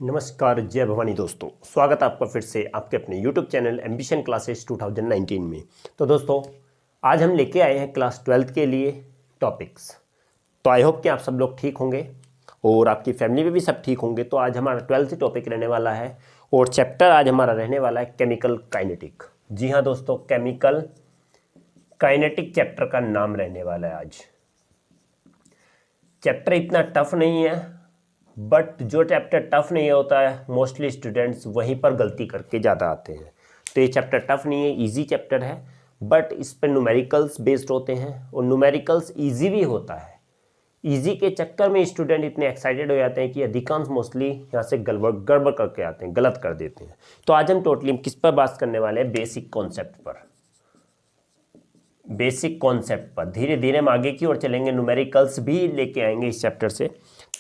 नमस्कार, जय भवानी दोस्तों। स्वागत है आपका फिर से आपके अपने YouTube चैनल एम्बिशन क्लासेस 2019 में। तो दोस्तों, आज हम लेके आए हैं क्लास 12th के लिए टॉपिक्स। तो आई होप कि आप सब लोग ठीक होंगे और आपकी फैमिली में भी सब ठीक होंगे। तो आज हमारा 12th टॉपिक रहने वाला है और चैप्टर आज हमारा रहने वाला है केमिकल काइनेटिक। जी हाँ दोस्तों, केमिकल काइनेटिक चैप्टर का नाम रहने वाला है आज। चैप्टर इतना टफ नहीं है, बट जो चैप्टर टफ नहीं होता है मोस्टली स्टूडेंट्स वहीं पर गलती करके ज़्यादा आते हैं। तो ये चैप्टर टफ नहीं है, इजी चैप्टर है, बट इस पर न्यूमेरिकल्स बेस्ड होते हैं और न्यूमेरिकल्स इजी भी होता है। इजी के चक्कर में स्टूडेंट इतने एक्साइटेड हो जाते हैं कि अधिकांश मोस्टली यहाँ से गड़बड़ करके आते हैं, गलत कर देते हैं। तो आज हम टोटली किस पर बात करने वाले हैं? बेसिक कॉन्सेप्ट पर। बेसिक कॉन्सेप्ट पर धीरे धीरे हम आगे की ओर चलेंगे, न्यूमेरिकल्स भी लेके आएंगे इस चैप्टर से।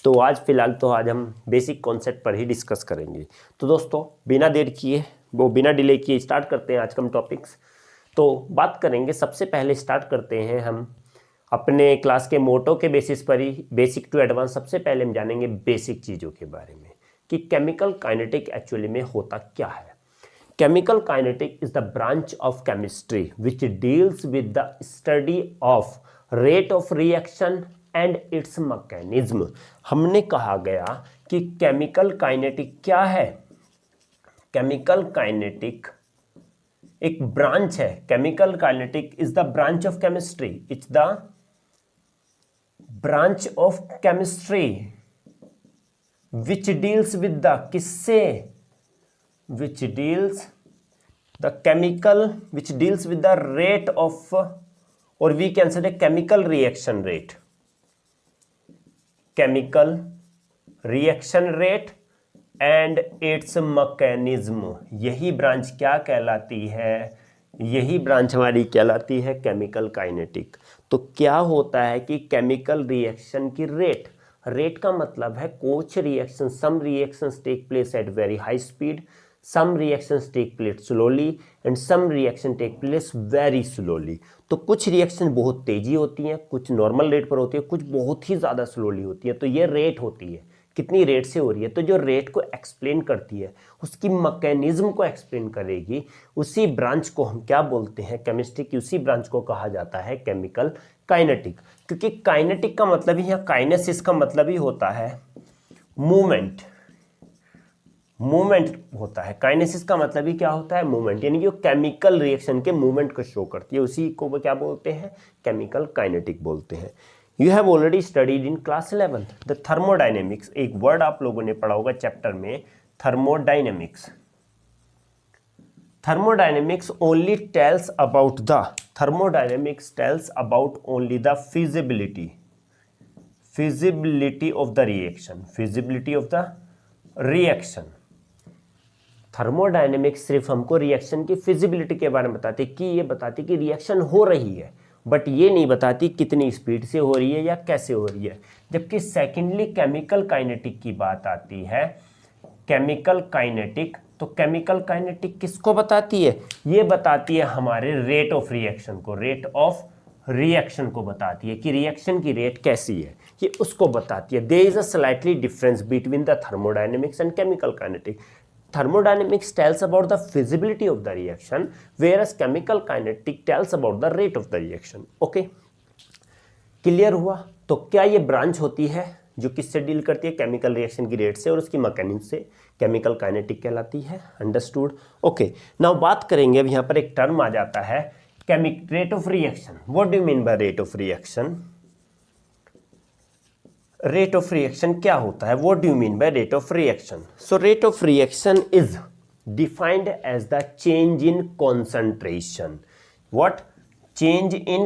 तो आज फिलहाल हम बेसिक कॉन्सेप्ट पर ही डिस्कस करेंगे। तो दोस्तों, बिना डिले किए स्टार्ट करते हैं आज का हम टॉपिक्स। तो बात करेंगे, सबसे पहले स्टार्ट करते हैं हम अपने क्लास के मोटो के बेसिस पर ही, बेसिक टू एडवांस। सबसे पहले हम जानेंगे बेसिक चीज़ों के बारे में कि केमिकल काइनेटिक एक्चुअली में होता क्या है। Chemical kinetic is the branch of chemistry which deals with the study of rate of reaction and its mechanism। हमने कहा गया कि केमिकल काइनेटिक क्या है? केमिकल काइनेटिक एक ब्रांच है। Chemical kinetic is the branch of chemistry. It's the branch of chemistry which deals with the किससे? which deals with the rate of, or we can say the chemical reaction rate and its mechanism। यही branch क्या कहलाती है? यही branch हमारी कहलाती है chemical kinetic. तो क्या होता है कि केमिकल रिएक्शन की रेट का मतलब है कुछ reaction, some reactions take place at very high speed, some reactions take place slowly and some reaction take place very slowly। तो कुछ रिएक्शन बहुत तेजी होती हैं, कुछ नॉर्मल रेट पर होती है, कुछ बहुत ही ज़्यादा स्लोली होती है। तो ये रेट होती है, कितनी रेट से हो रही है। तो जो रेट को एक्सप्लेन करती है, उसकी मैकेनिज्म को एक्सप्लेन करेगी, उसी ब्रांच को हम क्या बोलते हैं? केमिस्ट्री की उसी ब्रांच को कहा जाता है केमिकल काइनेटिक। क्योंकि काइनेटिक का मतलब ही, यहाँ काइनेसिस का मतलब ही होता है मूवमेंट होता है। काइनेसिस का मतलब ही क्या होता है? मूवमेंट, यानी कि वो केमिकल रिएक्शन के मूवमेंट को शो करती है। उसी को वो क्या बोलते हैं? केमिकल काइनेटिक बोलते हैं। You have already studied in class 11 the thermodynamics. एक वर्ड आप लोगों ने पढ़ा होगा चैप्टर में, thermodynamics. Thermodynamics only tells about only the feasibility of the reaction. Thermodynamics सिर्फ हमको रिएक्शन की फिजिबिलिटी के बारे में बताती कि ये बताती कि रिएक्शन हो रही है, बट ये नहीं बताती कितनी स्पीड से हो रही है या कैसे हो रही है। जबकि सेकेंडली केमिकल काइनेटिक की बात आती है। केमिकल काइनेटिक, तो केमिकल काइनेटिक किसको बताती है? ये बताती है हमारे रेट ऑफ रिएक्शन को बताती है कि रिएक्शन की रेट कैसी है, ये उसको बताती है। There is a slightly difference between the thermodynamics and chemical kinetic. Thermodynamics tells about the feasibility of the reaction, whereas chemical kinetic tells about the rate of the reaction। Okay, clear हुआ? तो क्या ये branch होती है जो किससे deal करती है? केमिकल रिएक्शन की रेट से और उसकी मैकेनिज्म से। केमिकल काइनेटिक कहलाती है। अंडरस्टूड? ओके, नाउ बात करेंगे। अब यहाँ पर एक टर्म आ जाता है rate of reaction. What do you mean by rate of reaction? Rate of reaction क्या होता है? What do you mean by rate of reaction? So rate of reaction is defined as the change in concentration. What? Change in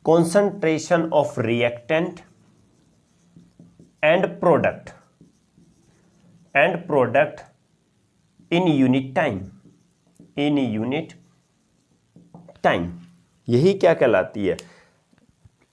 concentration of reactant and product in unit time. यही क्या कहलाती है?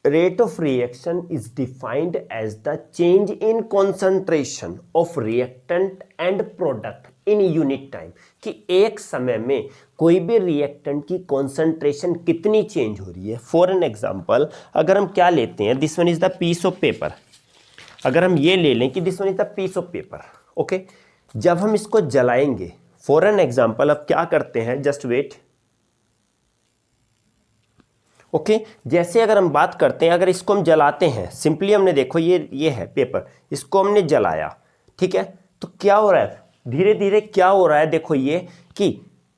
Rate of reaction is defined as the change in concentration of reactant and product in unit time, कि एक समय में कोई भी रिएक्टेंट की कॉन्सेंट्रेशन कितनी चेंज हो रही है। फॉर एन एग्जांपल अगर हम क्या लेते हैं, this one is the piece of paper, अगर हम ये ले लें कि this one is the piece of paper, okay, जब हम इसको जलाएंगे, फॉर एन एग्जांपल अब क्या करते हैं, जस्ट वेट, ओके, जैसे अगर हम बात करते हैं, अगर इसको हम जलाते हैं, सिंपली हमने देखो ये है पेपर, इसको हमने जलाया, ठीक है, तो क्या हो रहा है, धीरे धीरे क्या हो रहा है, देखो ये कि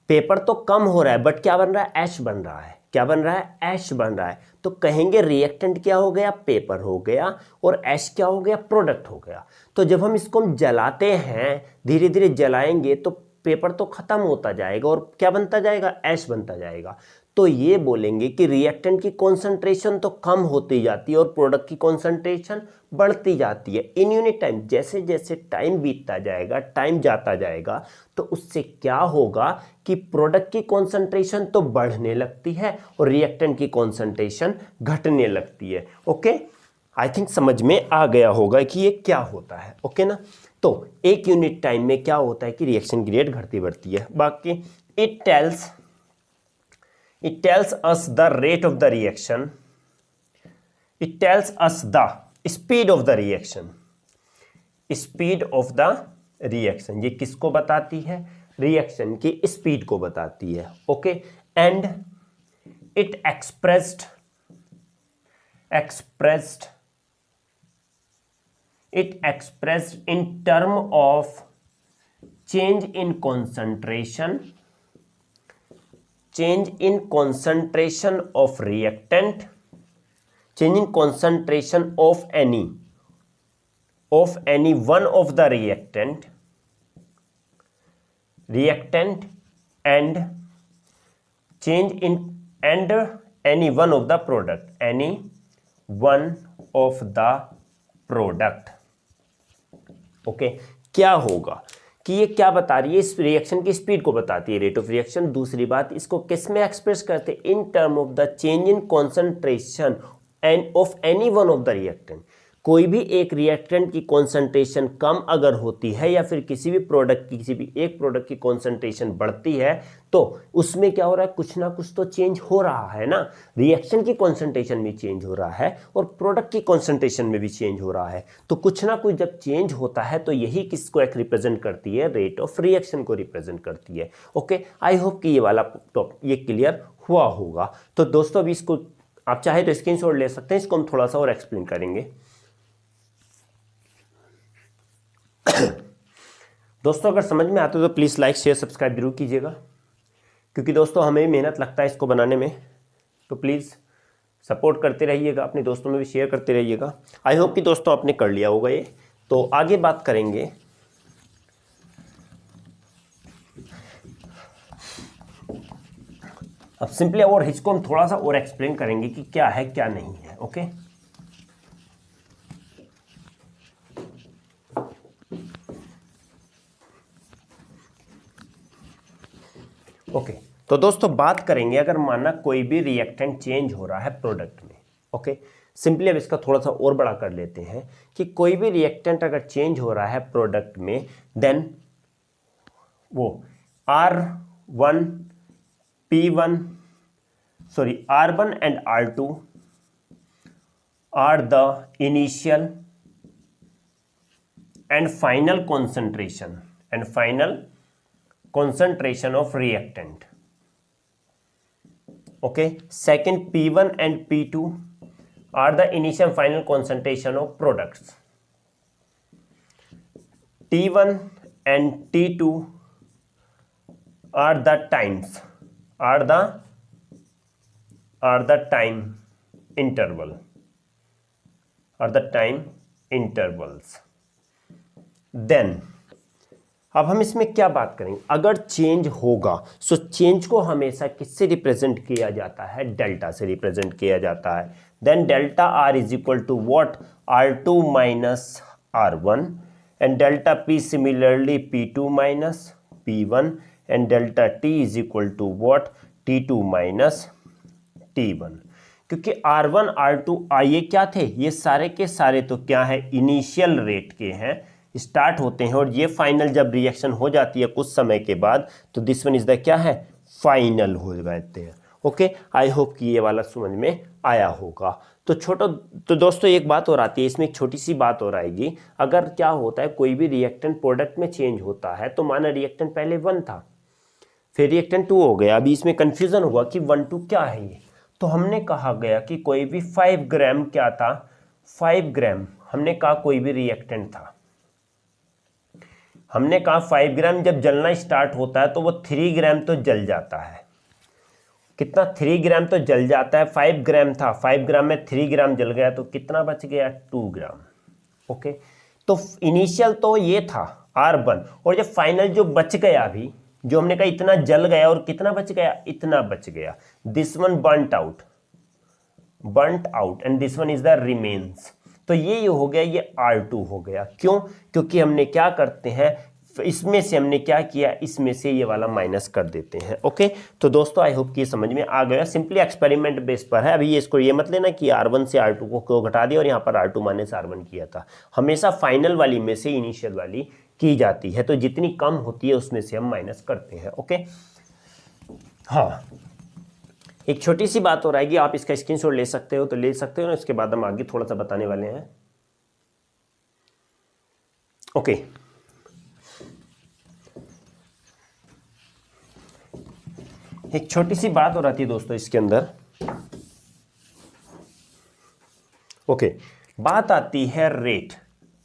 पेपर तो कम हो रहा है बट क्या बन रहा है, ऐश बन रहा है, क्या बन रहा है, ऐश बन रहा है, तो कहेंगे रिएक्टेंट क्या हो गया, पेपर हो गया, और ऐश क्या हो गया, प्रोडक्ट हो गया। तो जब हम इसको हम जलाते हैं, धीरे धीरे जलाएंगे तो पेपर तो खत्म होता जाएगा और क्या बनता जाएगा, ऐश बनता जाएगा। तो ये बोलेंगे कि रिएक्टेंट की कॉन्सेंट्रेशन तो कम होती जाती है और प्रोडक्ट की कॉन्सेंट्रेशन बढ़ती जाती है इन यूनिट टाइम। जैसे जैसे टाइम बीतता जाएगा, टाइम जाता जाएगा, तो उससे क्या होगा कि प्रोडक्ट की कॉन्सेंट्रेशन तो बढ़ने लगती है और रिएक्टेंट की कॉन्सेंट्रेशन घटने लगती है। ओके, आई थिंक समझ में आ गया होगा कि ये क्या होता है। ओके ना, तो एक यूनिट टाइम में क्या होता है कि रिएक्शन की रेट घटती बढ़ती है। बाकी it tells us the rate of the reaction, it tells us the speed of the reaction, speed of the reaction, ये किसको बताती है, रिएक्शन की स्पीड को बताती है। Okay, and it expressed in term of change in concentration of reactant, change in concentration of any one of the reactant and change in and any one of the product, okay, क्या होगा कि ये क्या बता रही है, इस reaction की स्पीड को बताती है, रेट ऑफ रिएक्शन। दूसरी बात, इसको किस में एक्सप्रेस करते हैं, in term of the change in concentration end of any one of the reactant. कोई भी एक रिएक्टेंट की कॉन्सेंट्रेशन कम अगर होती है या फिर किसी भी एक प्रोडक्ट की कॉन्सेंट्रेशन बढ़ती है, तो उसमें क्या हो रहा है, कुछ ना कुछ तो चेंज हो रहा है ना। रिएक्शन की कॉन्सेंट्रेशन में चेंज हो रहा है और प्रोडक्ट की कॉन्सेंट्रेशन में भी चेंज हो रहा है, तो कुछ ना कुछ जब चेंज होता है तो यही किसको एक रिप्रेजेंट करती है, रेट ऑफ रिएक्शन को रिप्रेजेंट करती है। ओके, आई होप कि ये वाला ये क्लियर हुआ होगा। तो दोस्तों अभी इसको आप चाहे तो स्क्रीनशॉट ले सकते हैं, इसको हम थोड़ा सा और एक्सप्लेन करेंगे। दोस्तों अगर समझ में आता है तो प्लीज़ लाइक शेयर सब्सक्राइब जरूर कीजिएगा, क्योंकि दोस्तों हमें मेहनत लगता है इसको बनाने में, तो प्लीज़ सपोर्ट करते रहिएगा, अपने दोस्तों में भी शेयर करते रहिएगा। आई होप कि दोस्तों आपने कर लिया होगा ये। तो आगे बात करेंगे अब सिंपली, और इसको हम थोड़ा सा और एक्सप्लेन करेंगे कि क्या है क्या नहीं है। ओके, ओके, तो दोस्तों बात करेंगे, अगर माना कोई भी रिएक्टेंट चेंज हो रहा है प्रोडक्ट में। ओके, सिंपली अब इसका थोड़ा सा और बड़ा कर लेते हैं कि कोई भी रिएक्टेंट अगर चेंज हो रहा है प्रोडक्ट में, देन वो R1 and R2 are the initial and final concentration of reactant. Okay, second P1 and P2 are the initial and final concentration of products. T1 and T2 are the times, are the time intervals. Then अब हम इसमें क्या बात करेंगे, अगर change होगा, so change को हमेशा किससे रिप्रेजेंट किया जाता है, डेल्टा से रिप्रेजेंट किया जाता है। Then delta R is equal to what, R2 minus R1 and delta P similarly P2 minus P1 and delta T is equal to what, T2 minus T1। क्योंकि R1 R2 ये क्या थे, ये सारे के सारे तो क्या है, इनिशियल रेट के हैं, स्टार्ट होते हैं और ये फाइनल जब रिएक्शन हो जाती है कुछ समय के बाद, तो दिस वन इज द क्या है, फाइनल हो जाते हैं। ओके, आई होप कि ये वाला समझ में आया होगा। तो दोस्तों एक बात और आती है इसमें, एक छोटी सी बात और आएगी। अगर क्या होता है कोई भी रिएक्टेंट प्रोडक्ट में चेंज होता है, तो माना रिएक्टेंट पहले 1 था, फिर रिएक्टेंट 2 हो गया, अभी इसमें कंफ्यूजन हुआ कि 1 2 क्या है ये। तो हमने कहा गया कि कोई भी 5 ग्राम क्या था, 5 ग्राम हमने कहा कोई भी रिएक्टेंट था, हमने कहा 5 ग्राम जब जलना स्टार्ट होता है तो वो 3 ग्राम तो जल जाता है। कितना, 3 ग्राम तो जल जाता है। 5 ग्राम था, 5 ग्राम में 3 ग्राम जल गया, तो कितना बच गया, 2 ग्राम। ओके, तो इनिशियल तो ये था R1, और जब फाइनल जो बच गया अभी, जो हमने कहा इतना जल गया और कितना बच गया, इतना बच गया, this one burnt out and this one is the remains. तो ये हो गया, ये R2 हो गया। क्यों, क्योंकि हमने क्या करते हैं, इसमें से हमने क्या किया, इसमें से ये वाला माइनस कर देते हैं। ओके, तो दोस्तों आई होप कि ये समझ में आ गया। सिंपली एक्सपेरिमेंट बेस पर है। अभी इसको ये मत लेना कि R1 से R2 को क्यों घटा दिया और यहाँ पर R2 माइनस R1 किया था। हमेशा फाइनल वाली में से इनिशियल वाली की जाती है, तो जितनी कम होती है उसमें से हम माइनस करते हैं। ओके, हाँ, एक छोटी सी बात और आएगी, आप इसका स्क्रीनशॉट ले सकते हो तो ले सकते हो ना, इसके बाद हम आगे थोड़ा सा बताने वाले हैं। ओके, एक छोटी सी बात और आती है दोस्तों इसके अंदर। ओके, बात आती है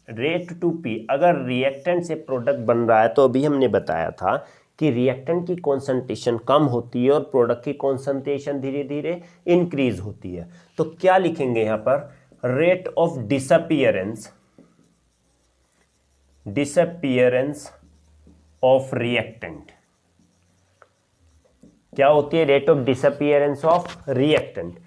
रेट टू पी। अगर रिएक्टेंट से प्रोडक्ट बन रहा है, तो अभी हमने बताया था कि रिएक्टेंट की कॉन्सेंट्रेशन कम होती है और प्रोडक्ट की कॉन्सेंट्रेशन धीरे धीरे इंक्रीज होती है। तो क्या लिखेंगे यहां पर, rate of disappearance of reactant. क्या होती है, rate of disappearance of reactant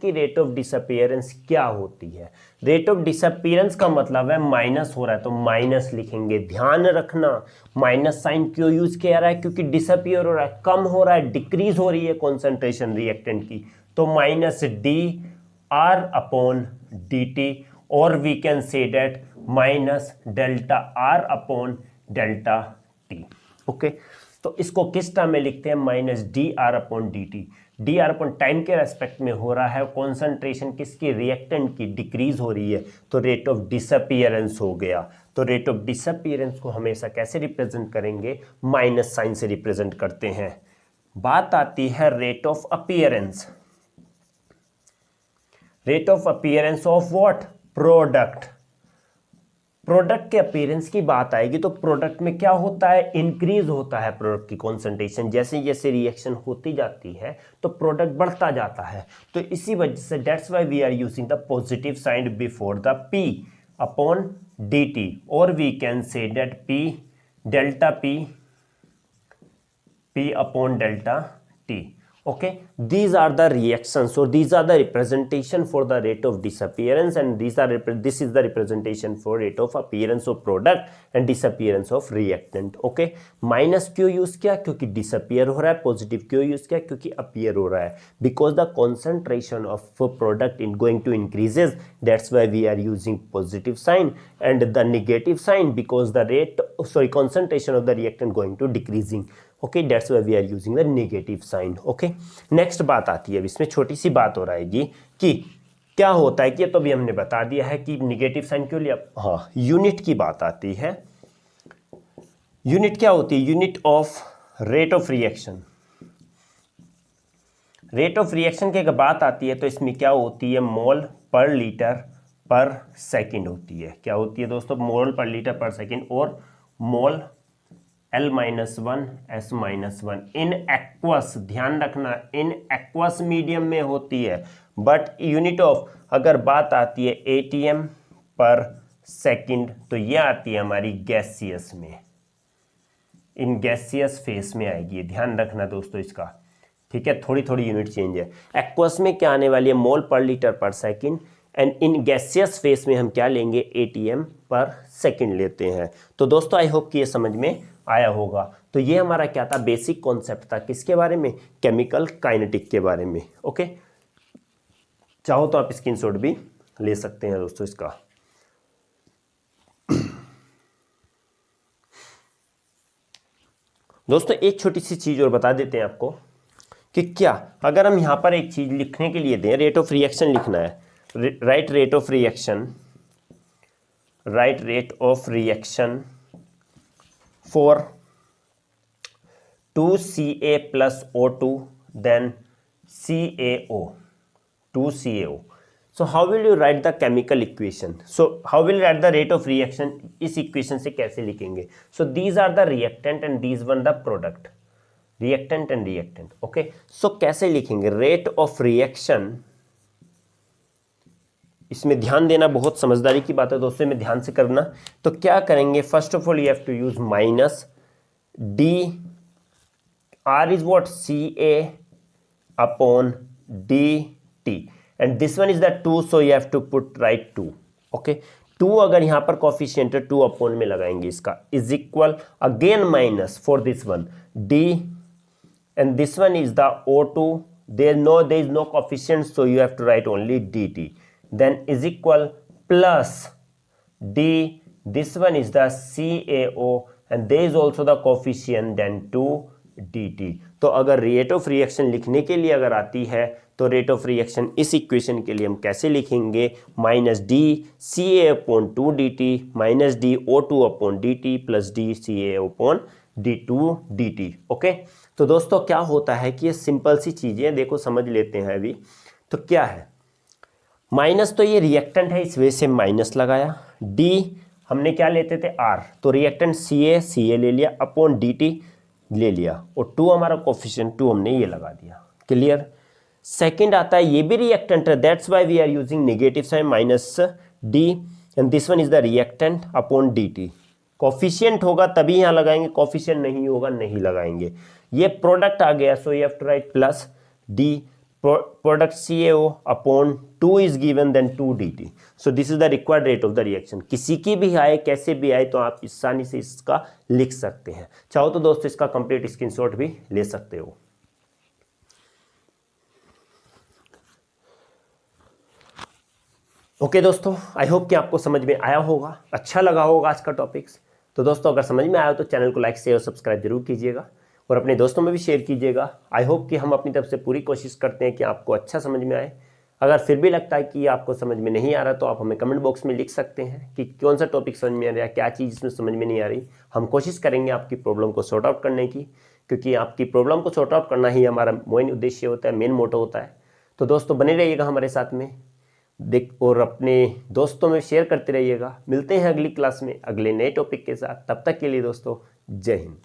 की रेट ऑफ डिसअपीयरेंस क्या होती है। रेट ऑफ डिसअपीयरेंस का मतलब है माइनस हो रहा है, तो माइनस लिखेंगे। ध्यान रखना माइनस साइन क्यों यूज किया रहा है, क्योंकि डिसअपीयर हो रहा है, कम हो रहा है, डिक्रीज हो रही है कॉन्सेंट्रेशन रिएक्टेंट की, तो माइनस dR/dt, और we can say that minus delta R/ΔT। Okay, तो इसको किस टर्म में लिखते हैं, माइनस dR/dt। dR टाइम के रेस्पेक्ट में हो रहा है, कॉन्सेंट्रेशन किसकी, रिएक्टेंट की डिक्रीज हो रही है, तो रेट ऑफ डिसअपीयरेंस हो गया। तो रेट ऑफ डिसअपीयरेंस को हमेशा कैसे रिप्रेजेंट करेंगे, माइनस साइन से रिप्रेजेंट करते हैं। बात आती है rate of appearance. Rate of appearance of what, product के अपीयरेंस की बात आएगी, तो प्रोडक्ट में क्या होता है, इंक्रीज होता है प्रोडक्ट की कॉन्सेंट्रेशन। जैसे जैसे रिएक्शन होती जाती है तो प्रोडक्ट बढ़ता जाता है। तो इसी वजह से that's why we are using the positive sign before the P/dt, और we can say that P/ΔT। Okay, these are the reactions, so these are the representation for the rate of disappearance, and this is the representation for rate of appearance of product and disappearance of reactant. Okay, minus क्यों use किया, क्योंकि disappear हो रहा है। Positive क्यों use किया, क्योंकि appear हो रहा है, because the concentration of product in going to increases, that's why we are using positive sign, and the negative sign because the concentration of the reactant going to decreasing. Okay, that's why we are using the negative sign. Okay, next बात आती है, अब इसमें छोटी सी बात हो आएगी कि क्या होता है कि तो अभी हमने बता दिया है कि नेगेटिव साइन क्यों लिया। हाँ, यूनिट की बात आती है। यूनिट क्या होती है, unit of rate of reaction. Rate of reaction की बात आती है तो इसमें क्या होती है, मोल पर लीटर पर सेकेंड होती है। क्या होती है दोस्तों, मोल पर लीटर पर सेकेंड, और मोल L-1 S-1 इन एक्वस। ध्यान रखना इन एक्वस मीडियम में होती है, बट यूनिट ऑफ अगर बात आती है ATM पर सेकेंड, तो ये आती है हमारी गैसियस में, इन गैसियस फेस में आएगी। ध्यान रखना दोस्तों इसका, ठीक है, थोड़ी थोड़ी यूनिट चेंज है। एक्वस में क्या आने वाली है, मोल पर लीटर पर second, and in gaseous face में हम क्या लेंगे, ATM पर सेकेंड लेते हैं। तो दोस्तों आई होप कि ये समझ में आया होगा। तो ये हमारा क्या था, बेसिक कॉन्सेप्ट था, किसके बारे में, केमिकल काइनेटिक के बारे में। ओके, चाहो तो आप स्क्रीनशॉट भी ले सकते हैं दोस्तों इसका। दोस्तों एक छोटी सी चीज़ और बता देते हैं आपको कि क्या अगर हम यहाँ पर एक चीज़ लिखने के लिए दें, रेट ऑफ रिएक्शन लिखना है, right rate of reaction for 2Ca plus O2 then CaO, 2CaO. So how will you write the chemical equation? So how will you write the rate of reaction? इस equation से कैसे लिखेंगे? So these are the reactant and these one the product. Reactant and reactant. Okay. So कैसे लिखेंगे? Rate of reaction, इसमें ध्यान देना बहुत समझदारी की बात है दोस्तों, में ध्यान से करना। तो क्या करेंगे? First of all you have to use minus D, R is what, Ca upon dt, and this one is the 2, so you have to put right 2। Okay, 2 अगर यहां पर कोफिशिएंट है 2 अपॉन में लगाएंगे इसका, is equal again minus for this one d, and this one is the O2, there is no coefficient, so you have to write only dt, then is equal plus d, this one is the CaO and there is also the coefficient, then 2 dt। तो अगर rate of reaction लिखने के लिए अगर आती है तो rate of reaction इस इक्वेशन के लिए हम कैसे लिखेंगे? Minus D Ca upon 2 dt minus D O2 upon dt plus D Ca upon d2 dt। Okay, तो दोस्तों क्या होता है कि ये सिंपल सी चीजें देखो समझ लेते हैं अभी। तो क्या है, माइनस तो ये रिएक्टेंट है इस वजह से माइनस लगाया, डी हमने क्या लेते थे R, तो रिएक्टेंट Ca ले लिया अपॉन dt ले लिया, और 2 हमारा कोफिशिएंट 2 हमने ये लगा दिया। क्लियर? सेकंड आता है ये भी रिएक्टेंट है, that's why we are using negative sign minus D, and this one is the reactant upon dt। Coefficient होगा तभी यहाँ लगाएंगे, कोफिशिएंट नहीं होगा नहीं लगाएंगे। ये प्रोडक्ट आ गया, so you have to write plus D, product CaO upon 2 is given then 2 dt। So this is the required rate of the reaction. किसी की भी आए कैसे भी आए तो आप आसानी से इसका लिख सकते हैं। चाहो तो दोस्तों इसका कंप्लीट स्क्रीनशॉट भी ले सकते हो। ओके दोस्तों, आई होप कि आपको समझ में आया होगा, अच्छा लगा होगा आज का टॉपिक्स। तो दोस्तों अगर समझ में आया तो चैनल को लाइक शेयर और सब्सक्राइब जरूर कीजिएगा और अपने दोस्तों में भी शेयर कीजिएगा। आई होप कि हम अपनी तरफ से पूरी कोशिश करते हैं कि आपको अच्छा समझ में आए। अगर फिर भी लगता है कि आपको समझ में नहीं आ रहा तो आप हमें कमेंट बॉक्स में लिख सकते हैं कि कौन सा टॉपिक समझ में आ रहा है, क्या चीज़ इसमें समझ में नहीं आ रही। हम कोशिश करेंगे आपकी प्रॉब्लम को सॉर्ट आउट करने की, क्योंकि आपकी प्रॉब्लम को सॉर्ट आउट करना ही हमारा मेन उद्देश्य होता है, मेन मोटो होता है। तो दोस्तों बने रहिएगा हमारे साथ में, और अपने दोस्तों में शेयर करते रहिएगा। मिलते हैं अगली क्लास में अगले नए टॉपिक के साथ, तब तक के लिए दोस्तों जय हिंद।